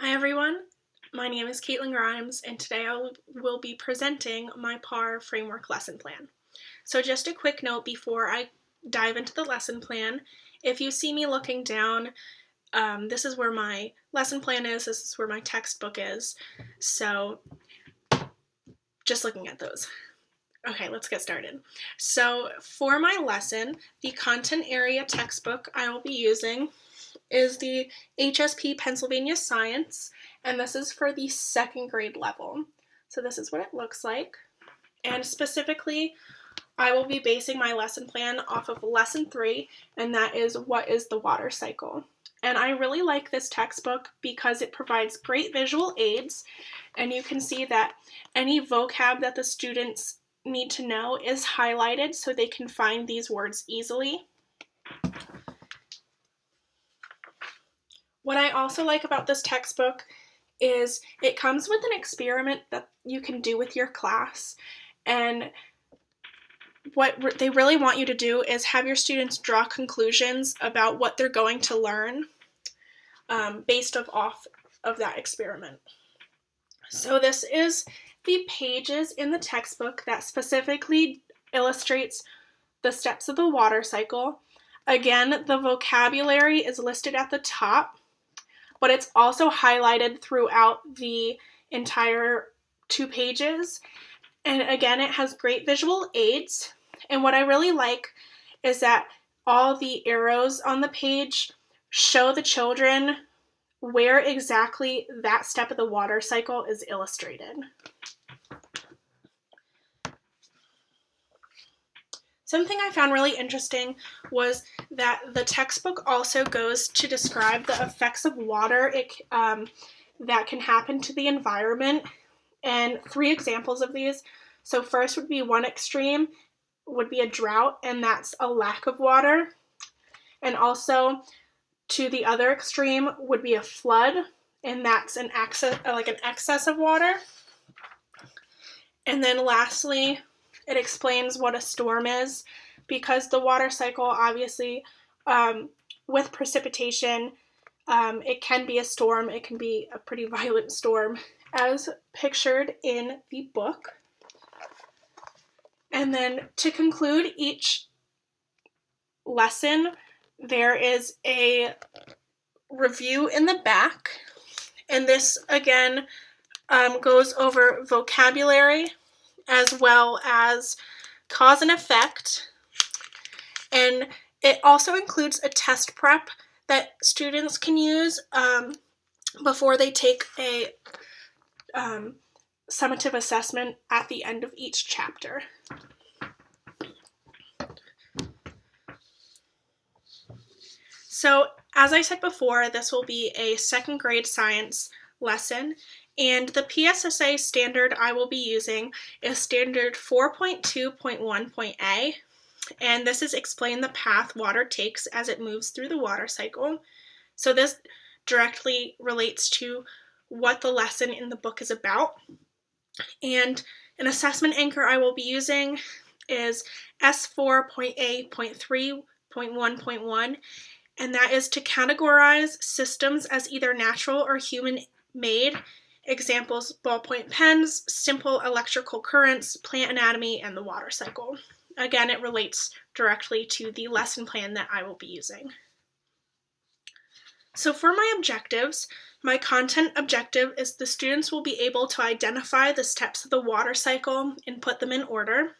Hi everyone, my name is Caitlin Grimes and today I will be presenting my PAR framework lesson plan. So just a quick note before I dive into the lesson plan. If you see me looking down, this is where my lesson plan is, this is where my textbook is, so just looking at those. Okay, let's get started. So for my lesson, the content area textbook I will be using is the HSP Pennsylvania Science, and this is for the second grade level. So this is what it looks like. And specifically, I will be basing my lesson plan off of lesson 3, and that is what is the water cycle. And I really like this textbook because it provides great visual aids, and you can see that any vocab that the students need to know is highlighted so they can find these words easily. What I also like about this textbook is it comes with an experiment that you can do with your class, and what they really want you to do is have your students draw conclusions about what they're going to learn based off of that experiment. So this is the pages in the textbook that specifically illustrates the steps of the water cycle. Again, the vocabulary is listed at the top, but it's also highlighted throughout the entire 2 pages. And again, it has great visual aids. And what I really like is that all the arrows on the page show the children where exactly that step of the water cycle is illustrated. Something I found really interesting was that the textbook also goes to describe the effects of water that can happen to the environment, and 3 examples of these. So first would be one extreme would be a drought, and that's a lack of water. And also to the other extreme would be a flood, and that's an excess of water. And then lastly, it explains what a storm is, because the water cycle obviously with precipitation, it can be a storm, it can be a pretty violent storm as pictured in the book. And then to conclude each lesson, there is a review in the back, and this again goes over vocabulary as well as cause and effect, and it also includes a test prep that students can use before they take a summative assessment at the end of each chapter. So, as I said before, this will be a second grade science lesson, and the PSSA standard I will be using is standard 4.2.1.A, and this is explain the path water takes as it moves through the water cycle. So this directly relates to what the lesson in the book is about. And an assessment anchor I will be using is S4.A.3.1.1, and that is to categorize systems as either natural or human-made. Examples: ballpoint pens, simple electrical currents, plant anatomy, and the water cycle. Again, it relates directly to the lesson plan that I will be using. So for my objectives, my content objective is the students will be able to identify the steps of the water cycle and put them in order.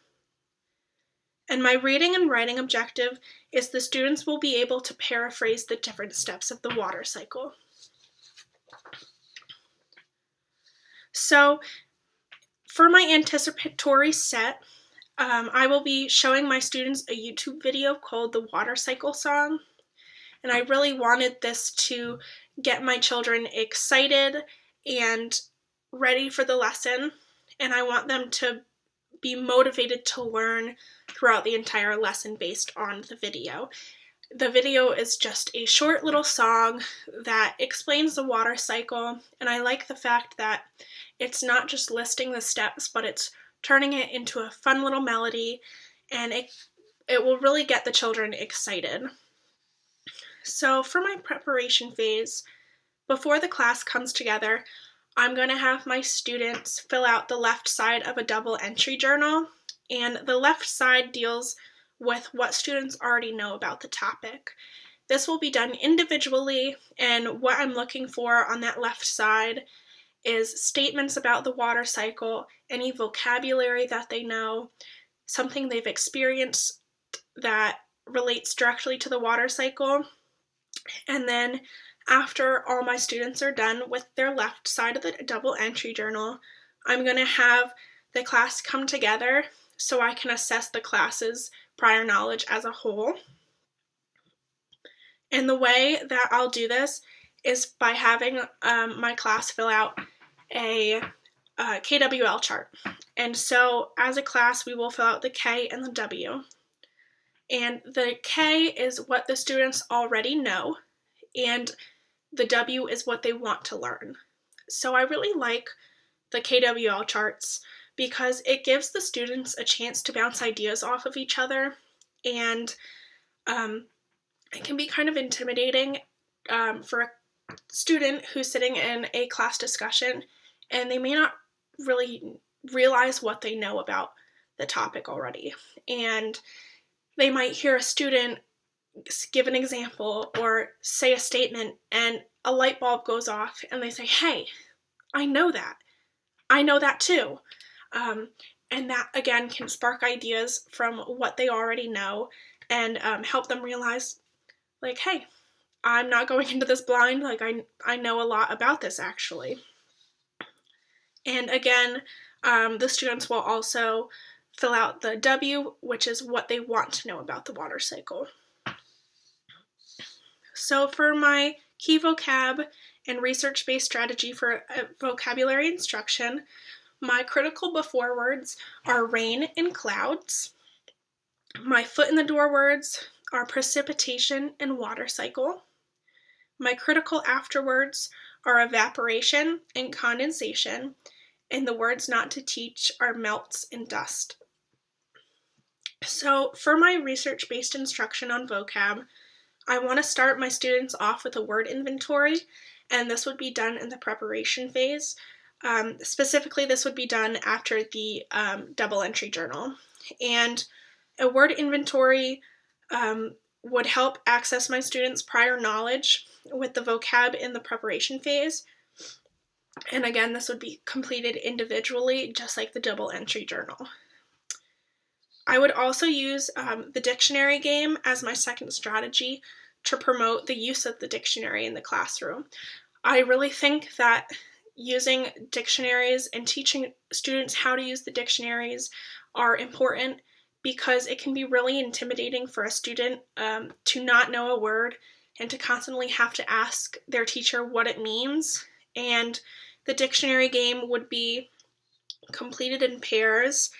And my reading and writing objective is the students will be able to paraphrase the different steps of the water cycle. So for my anticipatory set, I will be showing my students a YouTube video called The Water Cycle Song, and I really wanted this to get my children excited and ready for the lesson, and I want them to be motivated to learn throughout the entire lesson based on the video. The video is just a short little song that explains the water cycle, and I like the fact that it's not just listing the steps, but it's turning it into a fun little melody, and it will really get the children excited. So for my preparation phase, Before the class comes together, I'm going to have my students fill out the left side of a double entry journal, and the left side deals with what students already know about the topic. This will be done individually, and what I'm looking for on that left side is statements about the water cycle, any vocabulary that they know, something they've experienced that relates directly to the water cycle. And then after all my students are done with their left side of the double entry journal, I'm going to have the class come together so I can assess the class's prior knowledge as a whole. And the way that I'll do this is by having my class fill out a KWL chart. And so as a class, we will fill out the K and the W. And the K is what the students already know, and the W is what they want to learn. So I really like the KWL charts because it gives the students a chance to bounce ideas off of each other, and it can be kind of intimidating for a student who's sitting in a class discussion and they may not really realize what they know about the topic already. And they might hear a student give an example or say a statement and a light bulb goes off and they say, hey, I know that. I know that too. And that, again, can spark ideas from what they already know and help them realize, like, hey, I'm not going into this blind. Like, I know a lot about this, actually. And again, the students will also fill out the W, which is what they want to know about the water cycle. So for my key vocab and research-based strategy for vocabulary instruction, my critical before words are rain and clouds. My foot in the door words are precipitation and water cycle. My critical after words are evaporation and condensation, and the words not to teach are melts and dust. So for my research-based instruction on vocab, I want to start my students off with a word inventory, and this would be done in the preparation phase. Specifically, this would be done after the double entry journal. And a word inventory would help access my students' prior knowledge with the vocab in the preparation phase. And again, this would be completed individually, just like the double entry journal. I would also use the dictionary game as my second strategy to promote the use of the dictionary in the classroom. I really think that using dictionaries and teaching students how to use the dictionaries are important because it can be really intimidating for a student to not know a word and to constantly have to ask their teacher what it means. And the dictionary game would be completed in pairs,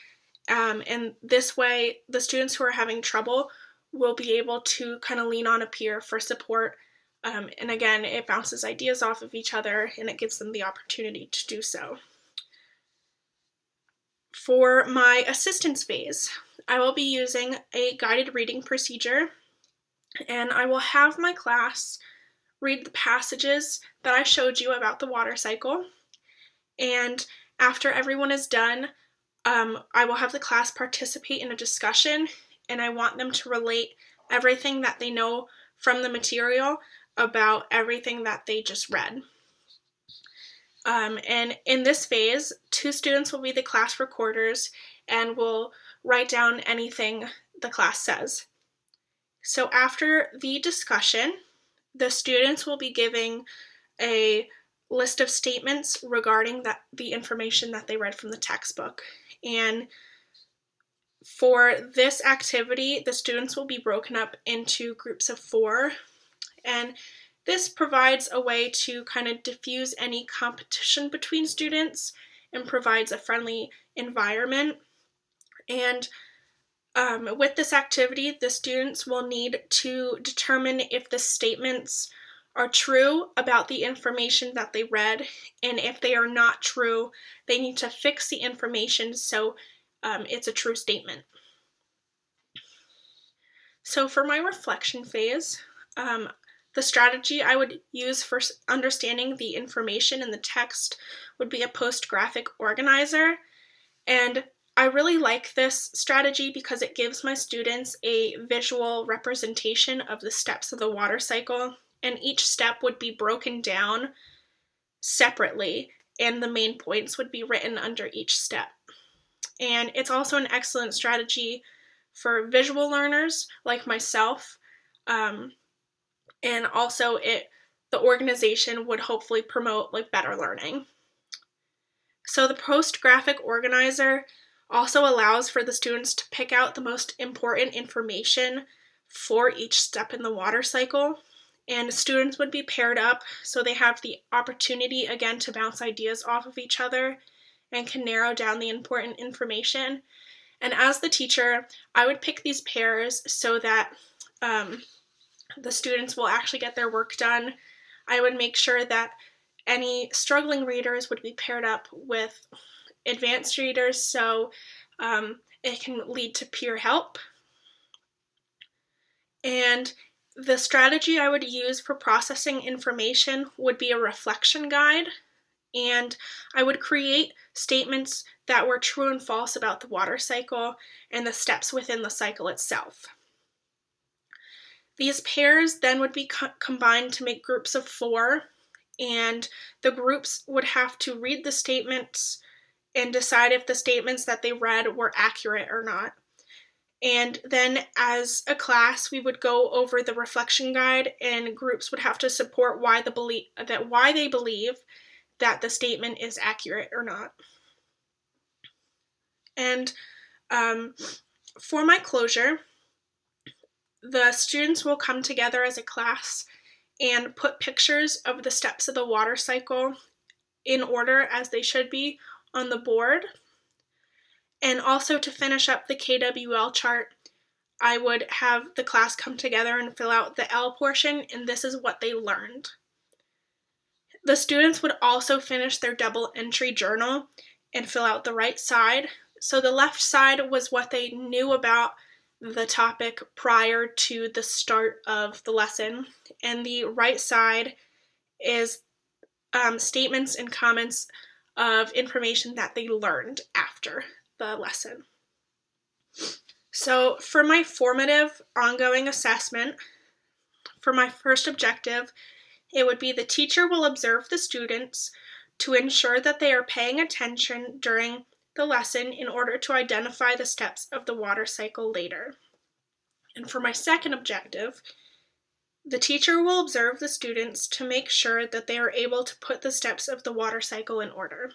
and this way the students who are having trouble will be able to kind of lean on a peer for support. And again, it bounces ideas off of each other and it gives them the opportunity to do so. For my assistance phase, I will be using a guided reading procedure, and I will have my class read the passages that I showed you about the water cycle. And after everyone is done, I will have the class participate in a discussion, and I want them to relate everything that they know from the material about everything that they just read. And in this phase, 2 students will be the class recorders and will write down anything the class says. So after the discussion, the students will be giving a list of statements regarding the information that they read from the textbook. And for this activity, the students will be broken up into groups of 4, and this provides a way to kind of diffuse any competition between students and provides a friendly environment. And with this activity, the students will need to determine if the statements are true about the information that they read, and if they are not true, they need to fix the information so it's a true statement. So for my reflection phase, The strategy I would use for understanding the information in the text would be a post-graphic organizer. And I really like this strategy because it gives my students a visual representation of the steps of the water cycle, and each step would be broken down separately, and the main points would be written under each step. And it's also an excellent strategy for visual learners like myself, and also the organization would hopefully promote better learning. So the post-graphic organizer also allows for the students to pick out the most important information for each step in the water cycle, and students would be paired up so they have the opportunity again to bounce ideas off of each other and can narrow down the important information. And as the teacher, I would pick these pairs so that the students will actually get their work done. I would make sure that any struggling readers would be paired up with advanced readers, so it can lead to peer help. And the strategy I would use for processing information would be a reflection guide, and I would create statements that were true and false about the water cycle and the steps within the cycle itself. These pairs then would be combined to make groups of 4, and the groups would have to read the statements and decide if the statements that they read were accurate or not. And then as a class, we would go over the reflection guide, and groups would have to support why they believe that the statement is accurate or not. And for my closure, the students will come together as a class and put pictures of the steps of the water cycle in order as they should be on the board. And also, to finish up the KWL chart, I would have the class come together and fill out the L portion, and this is what they learned. The students would also finish their double entry journal and fill out the right side. So the left side was what they knew about the topic prior to the start of the lesson, and the right side is statements and comments of information that they learned after the lesson. So for my formative ongoing assessment, for my first objective, it would be the teacher will observe the students to ensure that they are paying attention during the lesson in order to identify the steps of the water cycle later. And for my second objective, the teacher will observe the students to make sure that they are able to put the steps of the water cycle in order.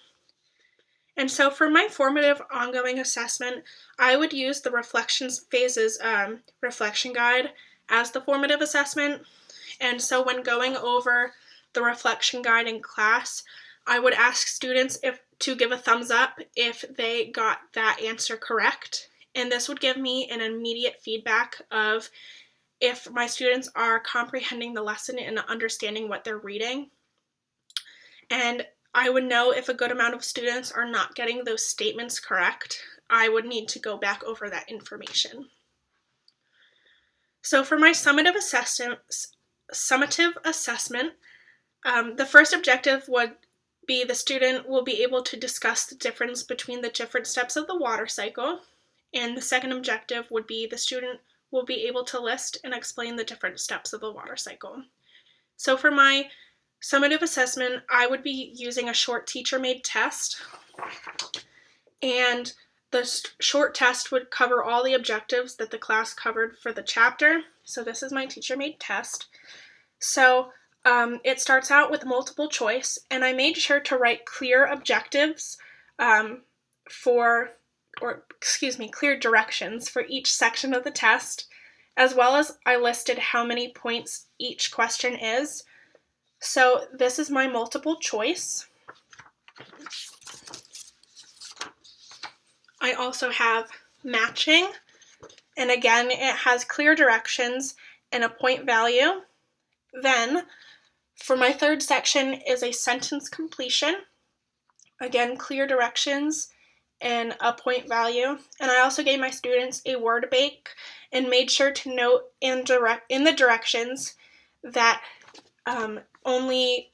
And so for my formative ongoing assessment, I would use the reflections phases reflection guide as the formative assessment. And so when going over the reflection guide in class, I would ask students to give a thumbs up if they got that answer correct. And this would give me an immediate feedback of if my students are comprehending the lesson and understanding what they're reading. And I would know if a good amount of students are not getting those statements correct. I would need to go back over that information. So for my summative assessment, the first objective would be the student will be able to discuss the difference between the different steps of the water cycle, and the second objective would be the student will be able to list and explain the different steps of the water cycle. So for my summative assessment, I would be using a short teacher-made test, and the short test would cover all the objectives that the class covered for the chapter. So this is my teacher-made test. So it starts out with multiple choice, and I made sure to write clear objectives clear directions for each section of the test, as well as I listed how many points each question is. So this is my multiple choice. I also have matching, and again, it has clear directions and a point value. Then, for my third section is a sentence completion. Again, clear directions and a point value. And I also gave my students a word bank and made sure to note in the directions that only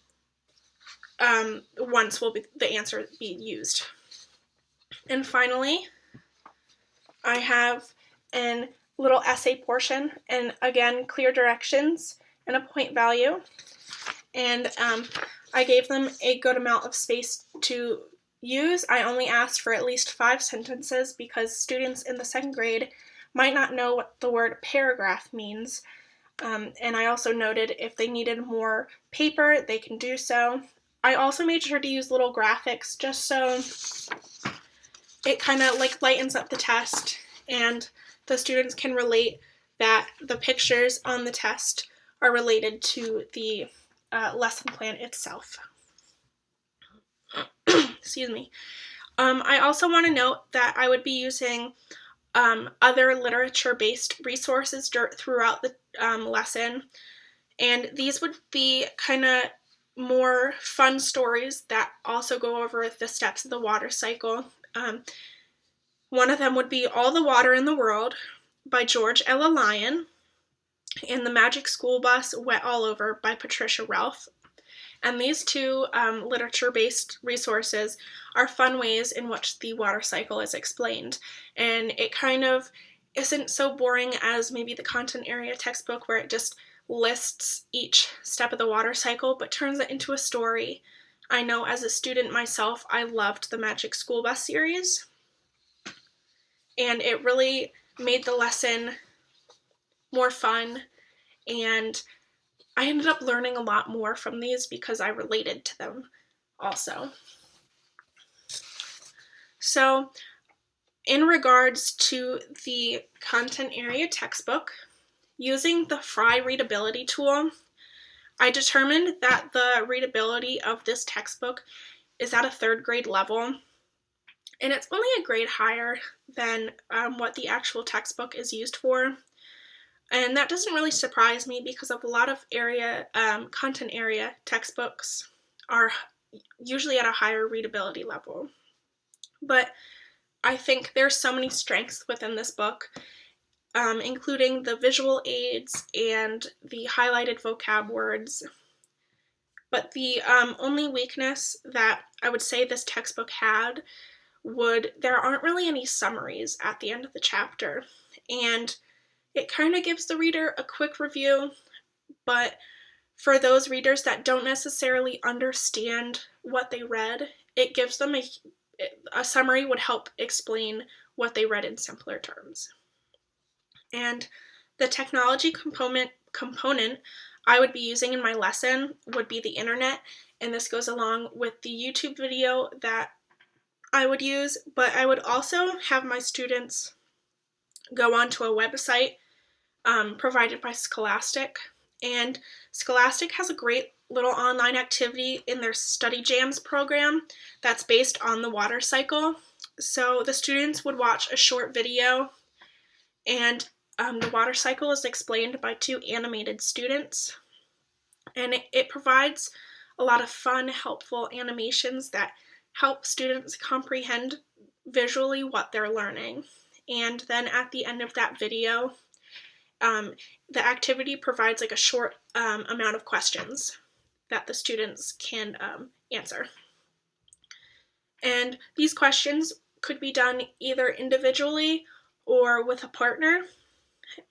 once will the answer be used. And finally, I have a little essay portion, and again, clear directions and a point value. And I gave them a good amount of space to use. I only asked for at least 5 sentences because students in the 2nd grade might not know what the word paragraph means. And I also noted if they needed more paper, they can do so. I also made sure to use little graphics just so it kind of like lightens up the test and the students can relate that the pictures on the test are related to the lesson plan itself. Excuse me. I also want to note that I would be using other literature-based resources throughout the lesson, and these would be kind of more fun stories that also go over the steps of the water cycle. One of them would be All the Water in the World by George Ella Lyon, and The Magic School Bus Wet All Over by Patricia Ralph. And these 2 literature-based resources are fun ways in which the water cycle is explained. And it kind of isn't so boring as maybe the content area textbook where it just lists each step of the water cycle, but turns it into a story. I know as a student myself, I loved the Magic School Bus series. And it really made the lesson more fun, and I ended up learning a lot more from these because I related to them also. So in regards to the content area textbook, using the Frye readability tool, I determined that the readability of this textbook is at a 3rd grade level, and it's only a grade higher than what the actual textbook is used for. And that doesn't really surprise me because of a lot of content area textbooks are usually at a higher readability level. But I think there's so many strengths within this book, including the visual aids and the highlighted vocab words. But the only weakness that I would say this textbook had there aren't really any summaries at the end of the chapter. And it kind of gives the reader a quick review, but for those readers that don't necessarily understand what they read, it gives them a summary would help explain what they read in simpler terms. And the technology component I would be using in my lesson would be the internet, and this goes along with the YouTube video that I would use, but I would also have my students go onto a website provided by Scholastic, and Scholastic has a great little online activity in their Study Jams program that's based on the water cycle. So the students would watch a short video, and the water cycle is explained by 2 animated students, and it provides a lot of fun, helpful animations that help students comprehend visually what they're learning. And then at the end of that video, the activity provides like a short amount of questions that the students can answer. And these questions could be done either individually or with a partner.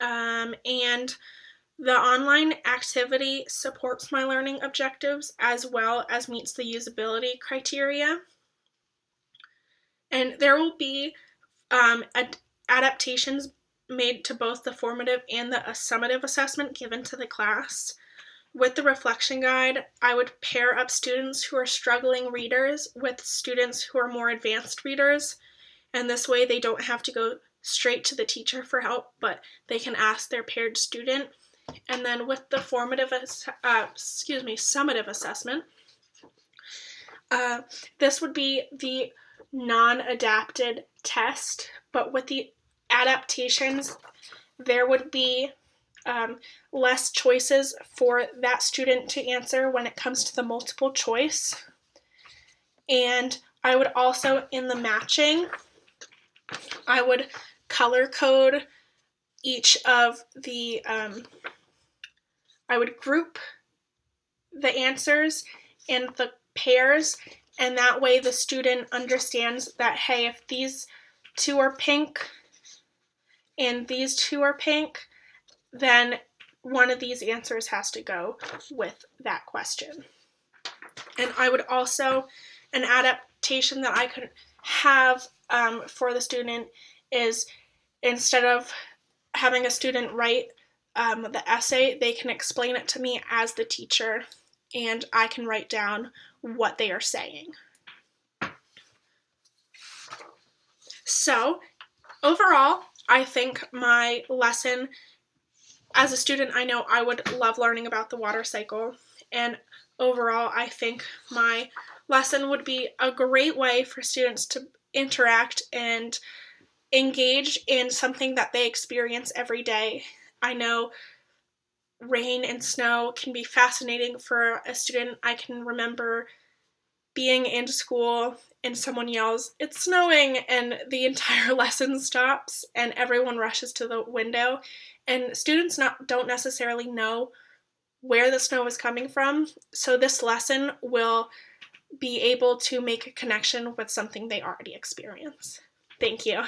And the online activity supports my learning objectives as well as meets the usability criteria. And there will be adaptations made to both the formative and the summative assessment given to the class. With the reflection guide, I would pair up students who are struggling readers with students who are more advanced readers, and this way they don't have to go straight to the teacher for help, but they can ask their paired student. And then with the summative assessment, this would be the non-adapted test, but with the adaptations, there would be less choices for that student to answer when it comes to the multiple choice. And I would also, in the matching, I would color code each of the I would group the answers in the pairs, and that way the student understands that, hey, if these two are pink and these two are pink, then one of these answers has to go with that question. And I would also, an adaptation that I could have for the student is, instead of having a student write the essay, they can explain it to me as the teacher, and I can write down what they are saying. So overall, I think my lesson, as a student, I know I would love learning about the water cycle, and overall, I think my lesson would be a great way for students to interact and engage in something that they experience every day. I know rain and snow can be fascinating for a student. I can remember being in school and someone yells, "It's snowing," and the entire lesson stops and everyone rushes to the window, and students don't necessarily know where the snow is coming from, so this lesson will be able to make a connection with something they already experience. Thank you.